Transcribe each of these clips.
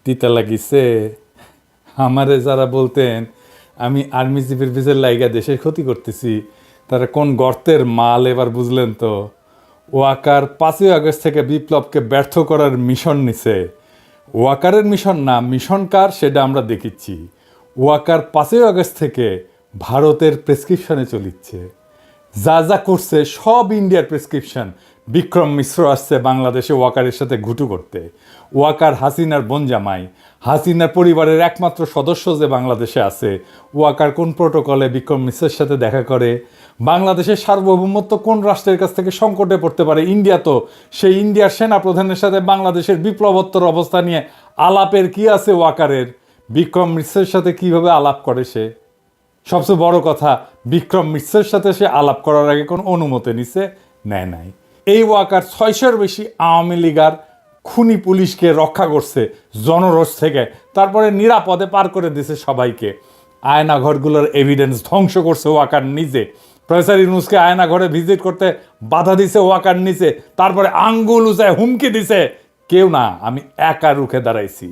তিতা লাগিছে। আমারে যারা বলতেন আমি আর্মি জিপির পিছের লাইগা দেশের ক্ষতি করতেছি, তারা কোন গর্তের মাল এবার বুঝলেন তো। ওয়াকার 5ই আগস্ট থেকে বিপ্লবকে ব্যর্থ করার মিশন নিছে। ওয়াকারের মিশন না, মিশন কার সেটা আমরা দেখিচ্ছি। ওয়াকার 5ই আগস্ট থেকে ভারতের প্রেসক্রিপশনে চলিচ্ছে। যা যা করছে সব ইন্ডিয়ার প্রেসক্রিপশন। বিক্রম মিশ্র আসছে বাংলাদেশে ওয়াকারের সাথে ঘুটু করতে। ওয়াকার হাসিনার বোনজামাই, হাসিনার পরিবারের একমাত্র সদস্য যে বাংলাদেশে আছে। ওয়াকার কোন প্রোটোকলে বিক্রম মিশ্রের সাথে দেখা করে? বাংলাদেশের সার্বভৌমত্ব কোন রাষ্ট্রের কাছ থেকে সংকটে পড়তে পারে? ইন্ডিয়া তো। সেই ইন্ডিয়ার সেনা প্রধানের সাথে বাংলাদেশের বিপ্লবোত্তর অবস্থা নিয়ে আলাপের কি আছে ওয়াকারের? বিক্রম মিশ্রের সাথে কিভাবে আলাপ করে সে? সবচেয়ে বড় কথা, বিক্রম মিশ্রের সাথে সে আলাপ করার আগে কোন অনুমতি নিছে? নেয় নাই। এই ওয়াকার 600-র বেশি আওয়ামী লীগার খুনি পুলিশকে রক্ষা করছে জনরোষ থেকে, তারপরে নিরাপদে পার করে দিছে সবাইকে। আয়নাঘরগুলোর এভিডেন্স ধ্বংস করছে ওয়াকার নিজে। প্রফেসর ইউনূসকে আয়নাঘরে ভিজিট করতে বাধা দিছে ওয়াকার নিজে, তারপরে আঙ্গুল উঁচায় হুমকি দিছে। কেউ না, আমি একা রুখে দাঁড়াইছি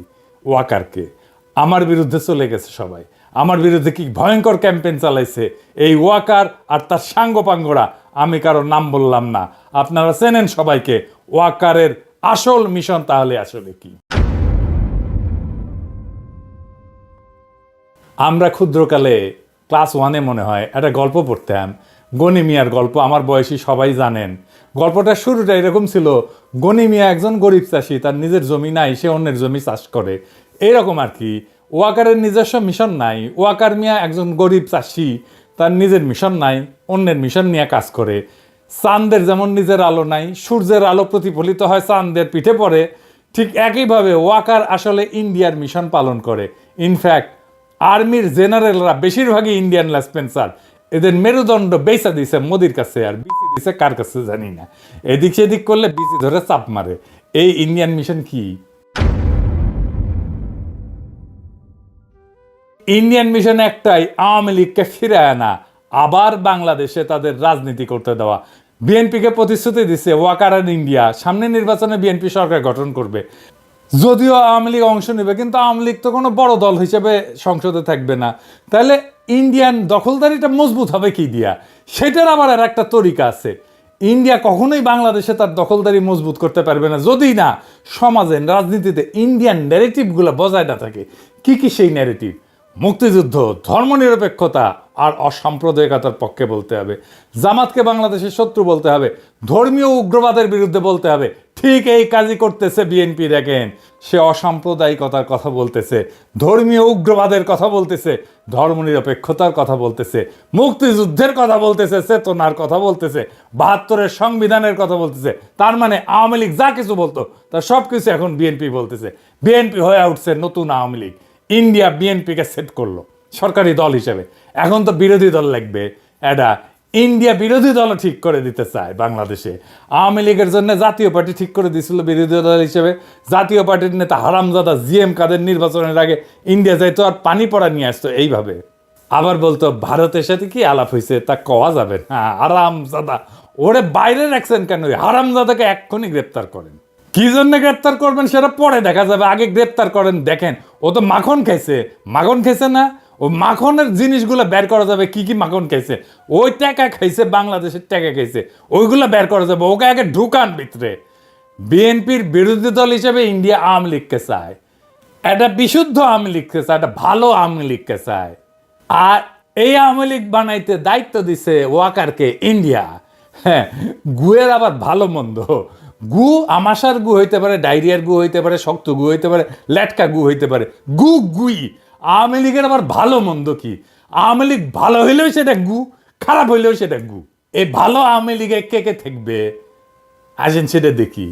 ওয়াকারকে। আমার বিরুদ্ধে চলে গেছে সবাই। আমার বিরুদ্ধে কি ভয়ঙ্কর ক্যাম্পেইন চালাইছে এই ওয়াকার আর তার সাঙ্গপাঙ্গরা। আমি কারোর নাম বললাম না, আপনারা চেনেন সবাইকে। ওয়াকারের আসল মিশন তাহলে আসলে কি? আমরা ক্ষুদ্রকালে ক্লাস 1-এ মনে হয় একটা গল্প পড়তাম, গনি মিয়ার গল্প। আমার বয়সী সবাই জানেন। গল্পটার শুরুটা এরকম ছিল, গনি মিয়া একজন গরিব চাষি, তার নিজের জমি নাই, সে অন্যের জমি চাষ করে, এইরকম আর কি। ওয়াকারের নিজস্ব মিশন নাই। ওয়াকার মিয়া একজন গরিব চাষি, তার নিজের মিশন নাই, অন্যের মিশন নিয়ে কাজ করে। চাঁদের যেমন নিজের আলো নাই, সূর্যের আলো প্রতিফলিত হয় চাঁদের পিঠে পড়ে, ঠিক একইভাবে ওয়াকার আসলে ইন্ডিয়ার মিশন পালন করে। ইনফ্যাক্ট আর্মির জেনারেলরা বেশিরভাগই ইন্ডিয়ান লেসপেন্সার। এদের মেরুদণ্ড বেচা দিছে মোদির কাছে, আর বিসি দিছে কার কাছে জানি না। এদিক সেদিক করলে বিসি ধরে চাপ মারে। এই ইন্ডিয়ান মিশন কি? ইন্ডিয়ান মিশন একটাই, আওয়ামী লীগকে ফিরে আনা, আবার বাংলাদেশে তাদের রাজনীতি করতে দেওয়া। বিএনপিকে প্রতিশ্রুতি দিচ্ছে ওয়াকার আর ইন্ডিয়া সামনে নির্বাচনে বিএনপি সরকার গঠন করবে। যদিও আওয়ামী লীগ অংশ নেবে, কিন্তু আওয়ামী লীগ তো কোনো বড় দল হিসেবে সংসদে থাকবে না। তাহলে ইন্ডিয়ান দখলদারিটা মজবুত হবে কি দিয়া? সেটার আবার আর একটা তরিকা আছে। ইন্ডিয়া কখনোই বাংলাদেশে তার দখলদারি মজবুত করতে পারবে না যদি না সমাজে, রাজনীতিতে ইন্ডিয়ান ন্যারেটিভগুলো বজায় না থাকে। কি কি সেই ন্যারেটিভ? মুক্তিযুদ্ধ, ধর্মনিরপেক্ষতা আর অসাম্প্রদায়িকতার পক্ষে বলতে হবে। জামাতকে বাংলাদেশের শত্রু বলতে হবে। ধর্মীয় উগ্রবাদের বিরুদ্ধে বলতে হবে। ঠিক এই কাজই করতেছে বিএনপি। দেখেন, সে অসাম্প্রদায়িকতার কথা বলতেছে, ধর্মীয় উগ্রবাদের কথা বলতেছে, ধর্মনিরপেক্ষতার কথা বলতেছে, মুক্তিযুদ্ধের কথা বলতেছে, চেতনার কথা বলতেছে, 72-এর সংবিধানের কথা বলতেছে। তার মানে আওয়ামী লীগ যা কিছু বলতো তার সব কিছু এখন বিএনপি বলতেছে। বিএনপি হয়ে উঠছে নতুন আওয়ামী লীগ। ইন্ডিয়া বিএনপিকে সেট করলো সরকারি দল হিসেবে। এখন তো বিরোধী দল লাগবে। এটা ইন্ডিয়া বিরোধী দলও ঠিক করে দিতে চায় বাংলাদেশে। আওয়ামী লীগের জন্য জাতীয় পার্টি ঠিক করে দিয়েছিল বিরোধী দল হিসেবে। জাতীয় পার্টির নেতা হারামজাদা জিএম কাদের নির্বাচনের আগে ইন্ডিয়া যাইতো আর পানি পড়া নিয়ে আসতো এইভাবে। আবার বলতো ভারতের সাথে কি আলাপ হয়েছে তা কওয়া যাবে না। হারামজাদা, ওরে বাইরে রাখছেন কেন? হারামজাদাকে এক্ষুনি গ্রেপ্তার করেন। কি জন্য গ্রেপ্তার করবেন সেটা পরে দেখা যাবে, আগে গ্রেপ্তার করেন। দেখেন, ও তো মাখন খাইছে। মাখন খাইছে না? ও মাখনের জিনিসগুলো বের করা যাবে। কি কি মাখন খাইছে? ওই টাকা খাইছে, বাংলাদেশের টাকা খাইছে, ওইগুলো বের করা যাবে। ওকে আগে ঢুকান ভিতরে। বিএনপির বিরোধী দল হিসেবে ইন্ডিয়া আওয়ামী লীগকে চায়। এটা বিশুদ্ধ আওয়ামী লীগকে চায়, এটা ভালো আওয়ামী লীগকে চায়। আর এই আওয়ামী লীগ বানাইতে দায়িত্ব দিছে ওয়াকারকে ইন্ডিয়া। হ্যাঁ, গুয়ের আবার ভালো মন্দ। গু আমাশার গু হইতে পারে, ডায়রিয়ার গু হইতে পারে, শক্ত গু হইতে পারে, লেটকা গু হইতে পারে, গু গুই। আওয়ামী লীগের আবার ভালো মন্দ কি? আওয়ামী লীগ ভালো হইলেও সেটা গু, খারাপ হইলেও সেটা গু। এই ভালো আওয়ামী লীগে কে কে থাকবে আসেন সেটা দেখি।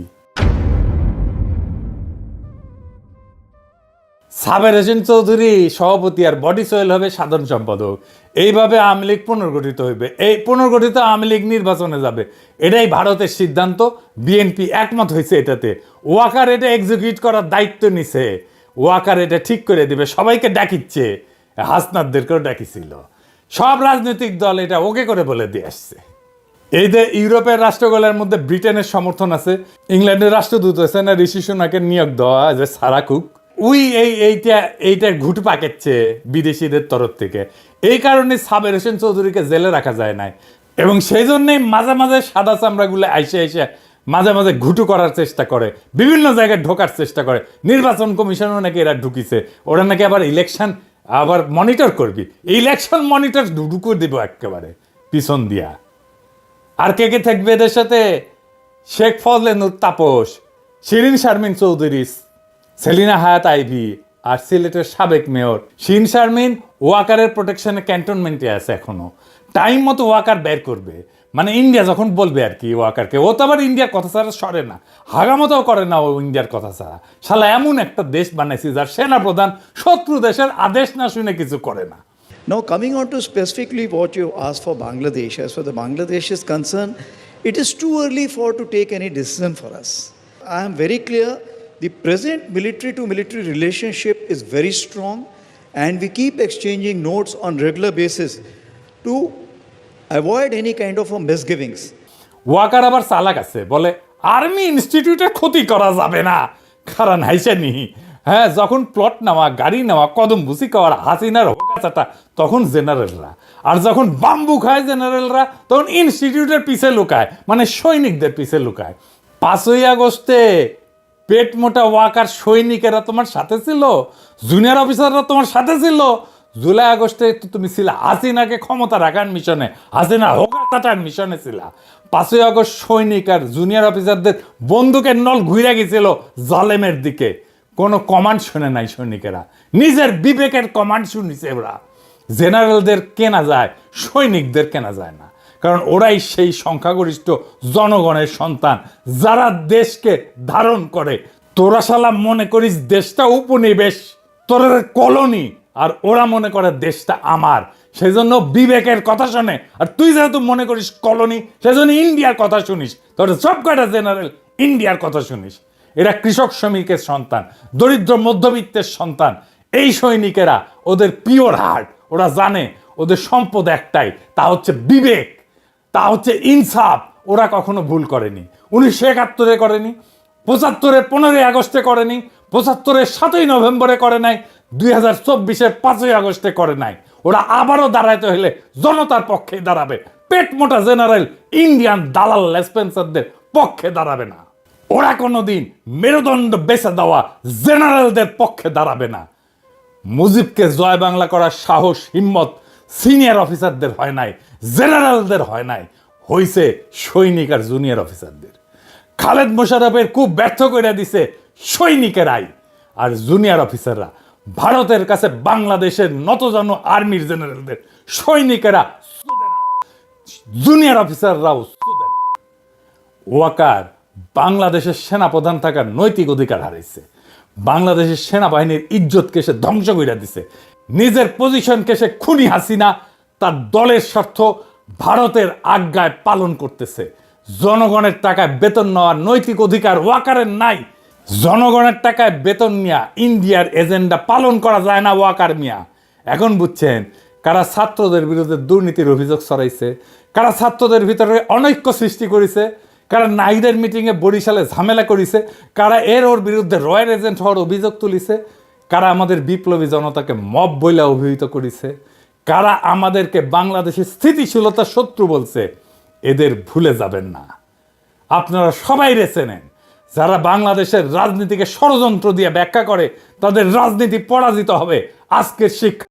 সাবের হোসেন চৌধুরী সভাপতি আর বডি সোহেল হবে সাধারণ সম্পাদক। এইভাবে আওয়ামী লীগ পুনর্গঠিত হইবে। এই পুনর্গঠিত আওয়ামী লীগ নির্বাচনে যাবে। এটাই ভারতের সিদ্ধান্ত। বিএনপি একমত হয়েছে এটাতে। ওয়াকার এটা এক্সিকিউট করার দায়িত্ব নিছে। ওয়াকার এটা ঠিক করে দিবে। সবাইকে ডাকিচ্ছে, হাসনাতদেরকেও ডাকিছিল। সব রাজনৈতিক দল এটা ওকে করে বলে দিয়ে আসছে। এই যে ইউরোপের রাষ্ট্রগুলোর মধ্যে ব্রিটেনের সমর্থন আছে, ইংল্যান্ডের রাষ্ট্রদূত আছে না ঋষি সুনাকের নিয়োগ দেওয়া যে সারা কুক, এইটার ঘুটু পাকেচ্ছে বিদেশিদের তরফ থেকে। এই কারণে সাবের হোসেন চৌধুরীকে জেলে রাখা যায় নাই, এবং সেই জন্যই মাঝে মাঝে সাদা চামড়াগুলো আইসে মাঝে মাঝে ঘুটু করার চেষ্টা করে, বিভিন্ন জায়গায় ঢোকার চেষ্টা করে। নির্বাচন কমিশনও নাকি এরা ঢুকিছে, ওরা নাকি আবার ইলেকশন আবার মনিটর করবি, ইলেকশন মনিটর ঢুকুর দিব একেবারে পিছন দিয়া। আর কে কে থাকবে এদের সাথে? শেখ ফজলে নূর তাপস, শিরিন শারমিন চৌধুরী, সেলিনা হায়াত আইভি, আর সিলেটের সাবেক মেয়র শিরিন শারমিন ওয়াকারের প্রোটেকশনে ক্যান্টনমেন্টে আছে এখনো। টাইম মতো ওয়াকার বের করবে, মানে ইন্ডিয়া যখন বলবে আর কি ওয়াকারকে। ও তো আবার ইন্ডিয়ার কথা ছাড়া সরে না, হাগামতাও করে না ও ইন্ডিয়ার কথা ছাড়া। শালা এমন একটা দেশ বানাইছি যার সেনাপ্রধান শত্রু দেশের আদেশ না শুনে কিছু করে না। Now, coming on to specifically what you asked for Bangladesh, as far as Bangladesh is concerned, it is too early to take any decision for us. I am very clear, the present military to military relationship is very strong, and we keep exchanging notes on regular basis to avoid any kind of a misgivings. Waker আবার চালাক আছে, বলে army ইনস্টিটিউটের ক্ষতি করা যাবে না, কারণ হাইসানি। হ্যাঁ, যখন প্লট নেওয়া, গাড়ি নেওয়া, কদম বুসি খাওয়ার হাসিনার হোকাচাটা, তখন জেনারেলরা, আর যখন বাম্বু খায় জেনারেলরা, তখন ইনস্টিটিউটের পিছে লুকায়, মানে সৈনিকদের পিছে লুকায়। 5ই আগস্টে পেট মোটা ওয়াকার সৈনিকেরা তোমার সাথে ছিল, জুনিয়র অফিসাররা তোমার সাথে ছিল। জুলাই আগস্টে তো তুমি ছিলা হাসিনাকে ক্ষমতা রাখার মিশনে, হাসিনা হোকাচাটার মিশনে ছিলা। 5ই আগস্ট সৈনিক আর জুনিয়র অফিসারদের বন্দুকের নল ঘুরে গেছিল জালেমের দিকে। কোনো কমান্ড শুনে নাই সৈনিকেরা, নিজের বিবেকের কমান্ড শুনিছে ওরা। জেনারেলদের কেনা যায়, সৈনিকদের কেনা যায় না, কারণ ওরাই সেই সংখ্যাগরিষ্ঠ জনগণের সন্তান যারা দেশকে ধারণ করে। তোরা শালা মনে করিস দেশটা উপনিবেশ, তোরা কলোনি, আর ওরা মনে করে দেশটা আমার, সেই জন্য বিবেকের কথা শোনে। আর তুই যেহেতু মনে করিস কলোনি, সেজন্য ইন্ডিয়ার কথা শুনিস, তোরা সব কয়টা জেনারেল ইন্ডিয়ার কথা শুনিস। এরা কৃষক শ্রমিকের সন্তান, দরিদ্র মধ্যবিত্তের সন্তান। এই সৈনিকেরা ওদের পিওর হার্ট, ওরা জানে ওদের সম্পদ একটাই, তা হচ্ছে বিবেক, তা হচ্ছে ইনসাফ। ওরা কখনো ভুল করেনি। 1971 করেনি, 75 15ই আগস্টে করেনি, 75 7ই নভেম্বরে করে নাই, 2024 5ই আগস্টে করে নাই। ওরা আবারও দাঁড়াইতে হলে জনতার পক্ষে দাঁড়াবে, পেট মোটা জেনারেল ইন্ডিয়ান দালাল লেসপেন্সারদের পক্ষে দাঁড়াবে না। ওরা কোনোদিন মেরুদণ্ড বেছে দেওয়া জেনারেলদের পক্ষে দাঁড়াবে না। মুজিবকে জয় বাংলা করার সাহস হিম্মত সিনিয়র অফিসারদের হয় নাই, জেনারেলদের হয় নাই, হইছে সৈনিক আর জুনিয়র অফিসারদের। খালেদ মোশাররফের খুব ব্যর্থ করে দিছে সৈনিকেরাই, আর জুনিয়র অফিসাররা ভারতের কাছে বাংলাদেশের নতজানু আর্মির জেনারেলদের, সৈনিকেরা জুনিয়র অফিসাররাও। ওয়াকার বাংলাদেশের সেনাপ্রধান থাকার নৈতিক অধিকার হারাইছে, বাংলাদেশের সেনাবাহিনীর ইজ্জতকে সে ধ্বংস করে দিছে, নিজের পজিশনকে সে খুনি হাসিনা তার দলের স্বার্থ ভারতের আজ্ঞায় পালন করতেছে। জনগণের টাকায় বেতন নেওয়ার নৈতিক অধিকার ওয়াকারের নাই। জনগণের টাকায় বেতন নিয়ে ইন্ডিয়ার এজেন্ডা পালন করা যায় না ওয়াকার মিয়া। এখন বুঝছেন কারা ছাত্রদের বিরুদ্ধে দুর্নীতির অভিযোগ ছড়াইছে, কারা ছাত্রদের ভিতরে অনৈক্য সৃষ্টি করেছে, কারা নাইদের মিটিংয়ে বরিশালে ঝামেলা করেছে, কারা ওর বিরুদ্ধে রয়্যাল এজেন্ট হওয়ার অভিযোগ তুলিছে, কারা আমাদের বিপ্লবী জনতাকে মব বইলা অভিহিত করেছে, কারা আমাদেরকে বাংলাদেশের স্থিতিশীলতার শত্রু বলছে। এদের ভুলে যাবেন না। আপনারা সবাই চেনেন, যারা বাংলাদেশের রাজনীতিকে ষড়যন্ত্র দিয়ে ব্যাখ্যা করে তাদের রাজনীতি পরাজিত হবে। আজকের শিক্ষা